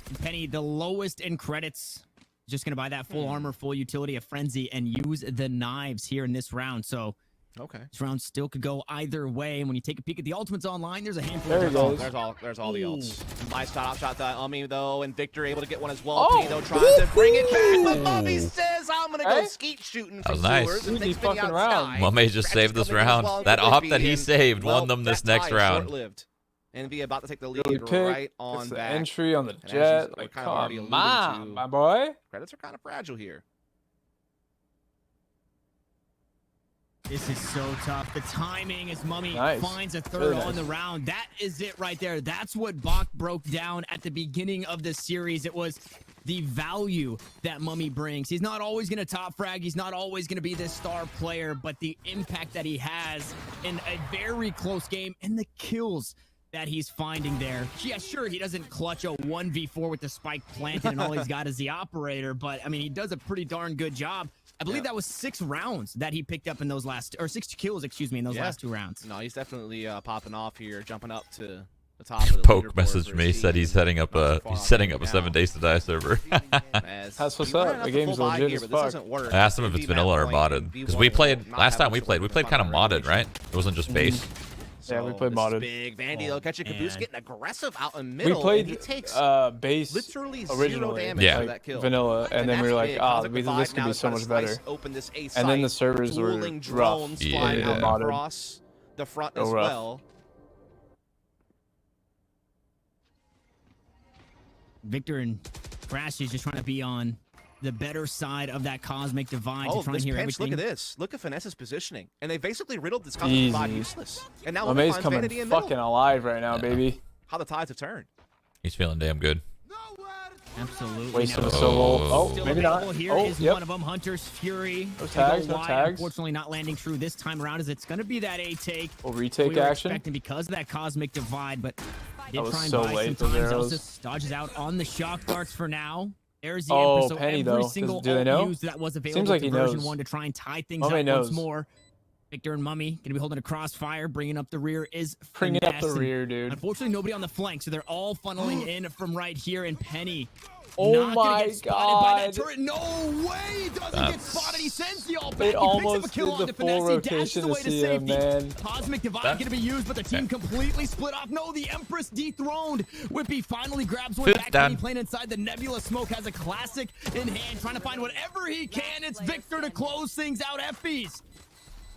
And Penny, the lowest in credits. Just going to buy that full armor, full utility of Frenzy, and use the knives here in this round. So Okay. this round still could go either way. And when you take a peek at the ultimates online, there's a handful There of he goes. There's all the ults. Nice top shot that Ummi though, and Victor able to get one as well. Oh. Penny though tries to bring it back, but Mummy says, "I'm gonna go Hey. skeet shooting That from was nice. sewers and Easy takes Penny fucking out round. sky. Mummy just Crash saved is this coming in as round. well That for op Whippy, that he and, saved well, won them this that next tie is round. short-lived. Envy about to take the lead Good pick. right on It's the back. entry on the as jet. we're Like, kind of already come alluding on, to- my boy. Credits are kind of fragile here. This is so tough. The timing as Mummy Nice. finds a third Very on nice. the round. That is it right there. That's what Bach broke down at the beginning of the series. It was the value that Mummy brings. He's not always going to top frag. He's not always going to be this star player, but the impact that he has in a very close game and the kills that he's finding there. Yeah, sure, he doesn't clutch a 1v4 with the spike planted and all he's got is the operator, but I mean, he does a pretty darn good job. I believe that was 6 rounds that he picked up in those last, or 6 kills, excuse me, in those last 2 rounds. No, he's definitely popping off here, jumping up to the top of the Poke leaderboard messaged for me, his said team. he's setting up Not a too far off 7 now. days to die server. As That's what's we were up. enough The to game's full buy legit here, as but this fuck. doesn't work. I asked him if it's V vanilla or point, modded because we V1 played will not last have time. much We of a played fun kind of modded, regulation. right? It wasn't just base. Yeah, we So played this modded. Big Vandy though, catching Caboose man. getting aggressive out in We middle. played and he takes base literally 0 originally, damage Yeah. for like that kill. vanilla, and then we were that's like, big. ah, Cosmic this Divide could now be is so trying much to better. slice open this A And then the site. servers were Dueling rough. drones flying Yeah. Modded. across the front So as rough. well. Victor and Crash is just trying to be on the better side of that cosmic divide Oh, to try this and hear pinch, everything. look at this. Look at Finesse's positioning. And they basically riddled this Cosmic Divide Easy. useless. And now Amaze finds coming Vanity in fucking middle. alive right now, Yeah. baby. How the tides have turned. He's feeling damn good. Absolutely. Wasted Now, a solo. Oh, still maybe not. available here Oh, is yep. one of them, Hunter's Fury. No They tags, go no wide. tags. Unfortunately, not landing true this time around as it's going to be that A take. We'll We retake were action. expecting because of that cosmic divide, but did was try and so buy late, some those time. arrows. Zelsis dodges out on the shock darts for now. There's the Oh, Empress, so Penny, every though. single Do they ult know? used that was available Seems like to he version knows. 1 to try and tie things Mummy up knows. once more. Victor and Mummy going to be holding a crossfire, bringing up the rear is Bringing up Finesse, the and rear, dude. Unfortunately, nobody on the flank, so they're all funneling in from right here. And Penny Oh Not gonna my get spotted by that god. turret. No way! Doesn't get spotted. He sends the all back. It He picks up a almost kill did on the Finesse. full He dashes rotation to away to see him, safety. man. Cosmic Divide gonna be used, but the team completely split off. No, the Empress dethroned. Whippy finally grabs one back. Penny playing inside the Nebula smoke, has a classic in hand, trying to find whatever he can. It's Victor to close things out. Effies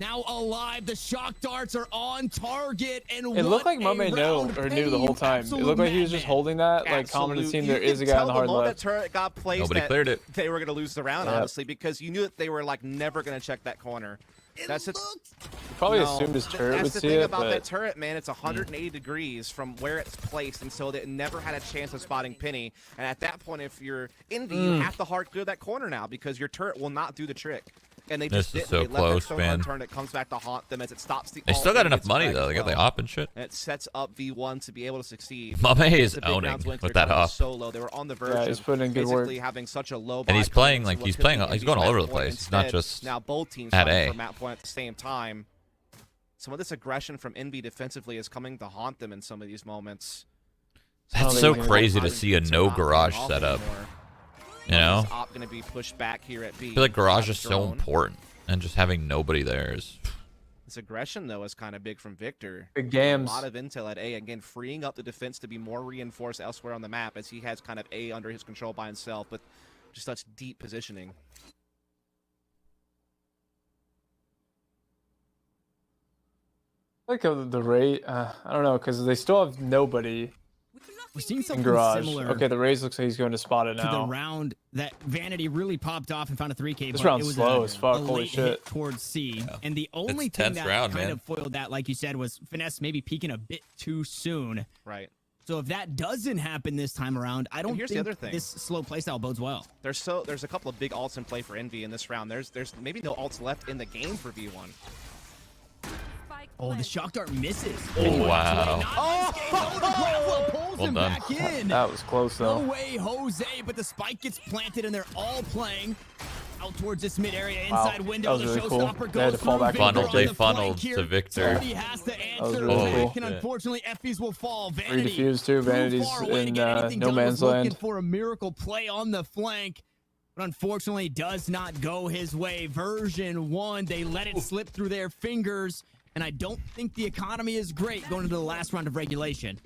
now alive. The shock darts are on target, and It looked like Mame knew the whole time. It looked like he was just holding that, like calming the team. There is a guy on the hard left. The moment that turret got placed, Nobody cleared it. They were going to lose the round, honestly, because you knew that they were like never going to check that corner. That's it. Probably assumed his turret would see it. That's the thing about that turret, man. It's 180 degrees from where it's placed, and so it never had a chance of spotting Penny. And at that point, if you're Envy, you have to hard clear that corner now because your turret will not do the trick. And they just didn't. So they close, let man. Turn, it comes back to haunt them as it stops the. They still got enough money though. They got the op and shit. And it sets up V1 to be able to succeed. Mame is owning with that op. Solo. They were on the verge he's putting in good basically work. having such a low. And he's playing like he's going all over the place. It's not just now both teams at A. from that point at the same time. Some of this aggression from Envy defensively is coming to haunt them in some of these moments. That's so crazy to see a no garage setup. You know, Op going to be pushed back here at B. I feel like garage is so important, and just having nobody there is. This aggression though is kind of big from Victor. Big games. A lot of intel at A, again freeing up the defense to be more reinforced elsewhere on the map as he has kind of A under his control by himself, but just such deep positioning. Like the rate, I don't know, because they still have nobody We're seeing in something garage. similar. Okay, the Raze looks like he's going to spot it To the now. round that Vanity really popped off and found a 3K. This but round's it was slow a, as fuck. a Holy late shit. hit towards C. Yeah. And the only It's thing tense that round, kind man. of foiled that, like you said, was Finesse maybe peaking a bit too soon. Right. So if that doesn't happen this time around, I don't here's think the other thing. this slow playstyle bodes well. There's a couple of big ults in play for Envy in this round. There's maybe no ults left in the game for V1. Oh, the shock dart misses. Oh, wow. Pulls Well him done. back in. That was close though. No way, Jose, but the spike gets planted and they're all playing out towards this mid area Wow, inside window. that was The really cool. showstopper They had goes to fall through back Victor on on the They the funneled flank here. to Victor. Somebody has to was answer really back, cool. and unfortunately, Effies will fall. Free Vanity defuse too. too Vanity's far away to in get anything no done, was man's looking land. for a miracle play on the flank, but unfortunately does not go his way. Version 1, they let it slip through their fingers, and I don't think the economy is great going into the last round of regulation.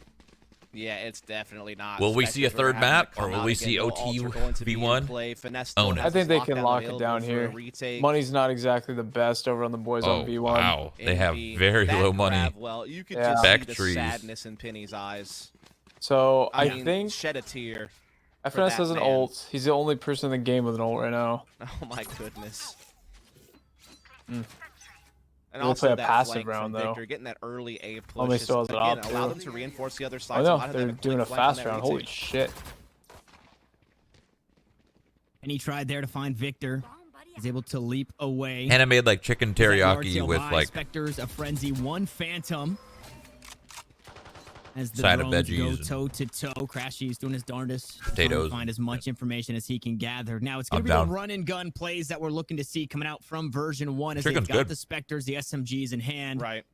Yeah, it's definitely not. Will we see a especially if we're third having map, to or come will out we again. see No OT ults are going to be in V1? play. Finesse Own still it. I has think his they can lockdown lock it available down for a here. retake. Money's not exactly the best over on the boys Oh, on V1. wow. They have Envy, very that low money. grab, well, you could Yeah. just Back see the trees. sadness in Penny's eyes. So I mean, think shed a tear. FNS that has an man. ult. He's the only person in the game with an ult right now. Oh my goodness. And We'll also play a that passive flank round, from though. Victor, getting that early A push. Only still has it again, up, allow too. them to reinforce the other side. Oh so no, allow them to they're have a doing quick a flank on fast that round. Holy retake. shit. And he tried there to find Victor. He's able to leap away. Hannah made like chicken teriyaki with like Spectres, a frenzy, one phantom. As the Side of drones veggies go and toe to toe, Crashy's doing his darndest. potatoes. To find as much information as he can gather. Now it's going I'm to be down. the run and gun plays that we're looking to see coming out from version 1 as Chicken's they've got good. the Spectres, the SMGs in hand, Right.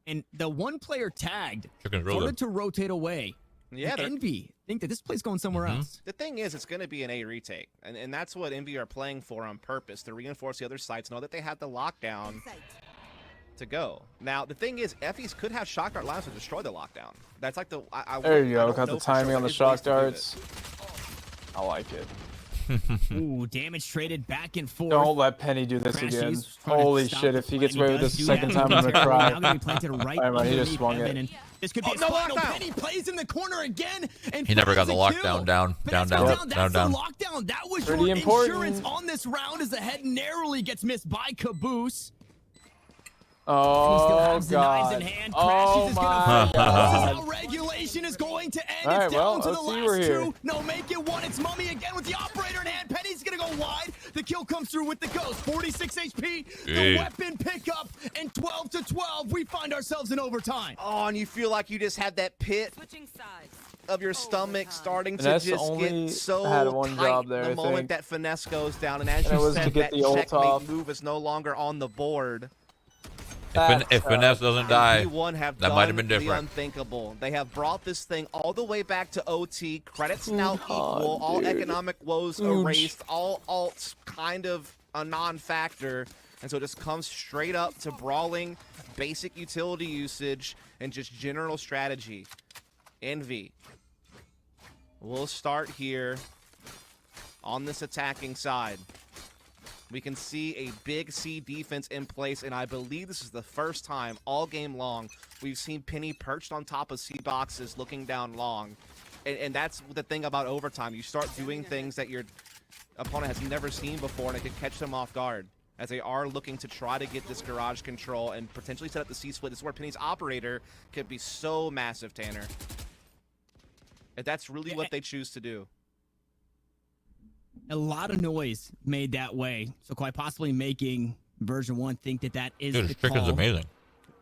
and the one player tagged Chicken's real started good. to rotate away. Yeah, they're- Envy think that this play's going somewhere else. the thing is, it's going to be an A retake, and that's what Envy are playing for on purpose, to reinforce the other sites, know that they had the lockdown to go. Now, the thing is, Effies could have shock dart lines to destroy the lockdown. That's like the... There you I go. don't Got know the for sure, timing but on the there's shock ways to do darts. it. I like it. Ooh, damage traded back and forth. Don't let Penny do this Crashies again. trying to Holy stop shit, the if he gets play, away and with he this does second do time, that. I'm gonna cry. Now gonna be planted right Alright, man, he just underneath swung Evan, it. and this could be his no final. lockdown. Penny plays in the corner again, and He never got the finds a lockdown kill. down, Finesse down, goes down, That's down. the lockdown. That was Pretty your important. insurance on this round as the head narrowly gets missed by Caboose. He still Oh has the knives god. in hand. Oh Crashies is my gonna fall. This is god. how regulation is going to end. All right, It's down well, to the let's see last we're here. two. No, make it one. It's Mummy again with the operator in hand. Penny's gonna go wide. The kill comes through with the ghost. 46 HP. The Hey. weapon pickup, and 12 to 12. We find ourselves in overtime. Oh, and you feel like you just had that pit Switching sides. of your stomach starting to Finesse just only get so had one tight job there, the I moment think. that Finesse goes down. And as And it you was to said, get that the ult checkmate off. move is no longer on the board. If Finesse doesn't die, V1 have that might have been done the different. unthinkable. They have brought this thing all the way back to OT. Credits now equal. All economic woes erased. All alts kind of a non-factor. And so it just comes straight up to brawling, basic utility usage, and just general strategy. Envy. We'll start here on this attacking side. We can see a big C defense in place, and I believe this is the first time all game long we've seen Penny perched on top of C boxes looking down long. And that's the thing about overtime. You start doing things that your opponent has never seen before, and it could catch them off guard, as they are looking to try to get this garage control and potentially set up the C-split. This is where Penny's operator could be so massive, Tanner. If that's really what they choose to do. A lot of noise made that way, so quite possibly making version 1 think that that is Dude, the this trick is call. amazing.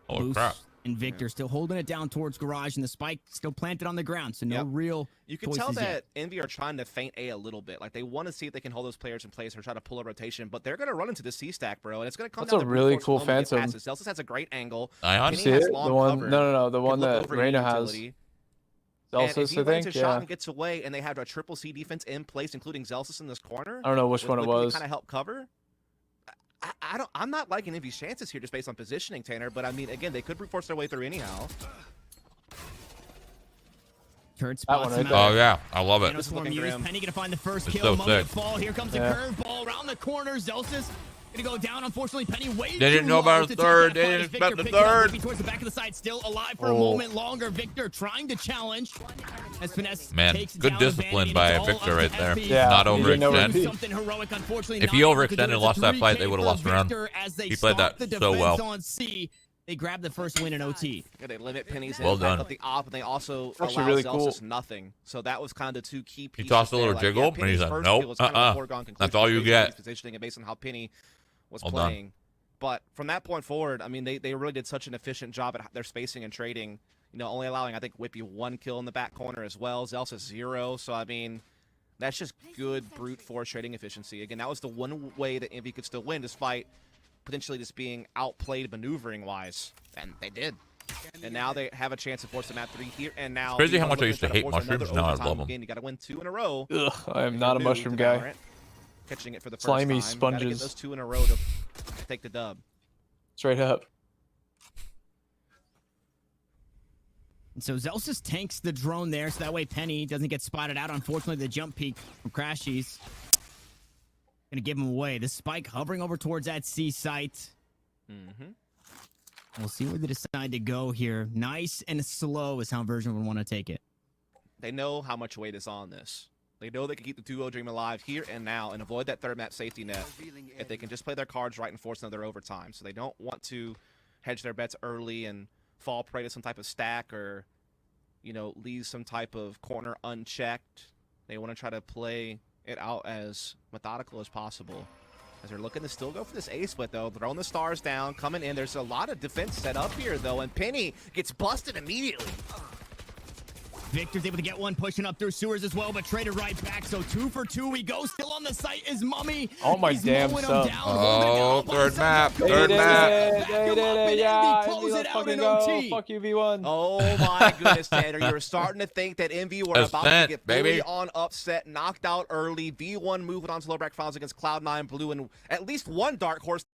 Holy Boost crap. And Victor still holding it down towards garage, and the spike still planted on the ground, so no real You can tell choices that yet. Envy are trying to feint A a little bit. Like, they want to see if they can hold those players in place or try to pull a rotation, but they're going to run into the C-stack, bro, and it's going to come That's down a to really brute force cool only to get phantom. passes. Celsius has a great angle. Ion? Penny See has it? long The one, cover. no, the Could one look that over Reyna any has. utility. Zelsus, And if he I lands think, a shot yeah. and gets away, and they have a triple C defense in place, including Zelsus in this corner, I don't know which one it was. Kind of help cover. I'm not liking Envy's chances here just based on positioning, Tanner. But I mean, again, they could brute force their way through anyhow. Turret That spots one him right out. Oh, yeah. I love it. This is Nanoswarm looking used. grim. Penny gonna find the first It's kill. so Moment sick. fall. Here comes the Yeah. curveball around the corner. Zelsus gonna go down. Unfortunately, Penny way They didn't too know about low the to take third. that They punish. didn't expect Victor the picking up third. Whippy towards the back of the side, still alive for a Oh. moment longer. Victor trying to challenge. As Finesse Man, takes good down discipline Vanity, by and it's all Victor up right to there. FP. Yeah, Not he didn't overextend. overextend. Something heroic, unfortunately. If not he able to do overextended it. and lost that fight, they 3K would've for lost the round. Victor as they He played start that the so well. defense on C. They grab the first win in OT. Yeah, they limit Penny's Well impact done. up the op, and they also Actually allow really Zelsus cool. nothing. So that was kind of the two key pieces. tossed a there. little Like, jiggle, and Penny's he said, first "Nope, kill was kind of a foregone conclusion That's all you based on get." his positioning and based on how Penny was Well done. playing. But from that point forward, I mean, they really did such an efficient job at their spacing and trading. You know, only allowing, I think, Whippy 1 kill in the back corner as well. Zelsus 0. So, I mean, that's just good brute force trading efficiency. Again, that was the one way that Envy could still win, despite potentially just being outplayed maneuvering-wise. And they did. And now they have a chance to force the map 3 here. And now It's crazy how V1 much I looking used to try hate force another mushrooms. Now I overtime love them. Again, you got to win 2 in a row. Ugh, I am not a New mushroom to guy. Valorant. Catching it for the first Slimy time. Gotta get sponges. those 2 in a row to take the dub. Straight up. And so Zelsus tanks the drone there, so that way Penny doesn't get spotted out. Unfortunately, the jump peek from Crashies gonna give him away. The spike hovering over towards that C site. Mm-hmm. We'll see where they decide to go here. Nice and slow is how version would want to take it. They know how much weight is on this. They know they can keep the duo dream alive here and now and avoid that third map safety net if they can just play their cards right and force another overtime. So they don't want to hedge their bets early and fall prey to some type of stack or, you know, leave some type of corner unchecked. They want to try to play it out as methodical as possible. As they're looking to still go for this A split, though. Throwing the stars down, coming in. There's a lot of defense set up here, though, and Penny gets busted immediately. Victor's able to get one, pushing up through sewers as well, but traded right back. So 2 for 2 we go. Still on the site is Mummy. Oh my He's damn mowing him self. down, Oh, holding it down. third map, They third did map. it. Back him up, and Yeah, Envy close it out fucking in go. OT. Fuck you, V1. Oh my goodness, Tanner. You were starting to think that Envy were about to Ascent, get fully baby. on upset, knocked out early. V1 moving on to low bracket finals against Cloud9 Blue, and at least one dark horse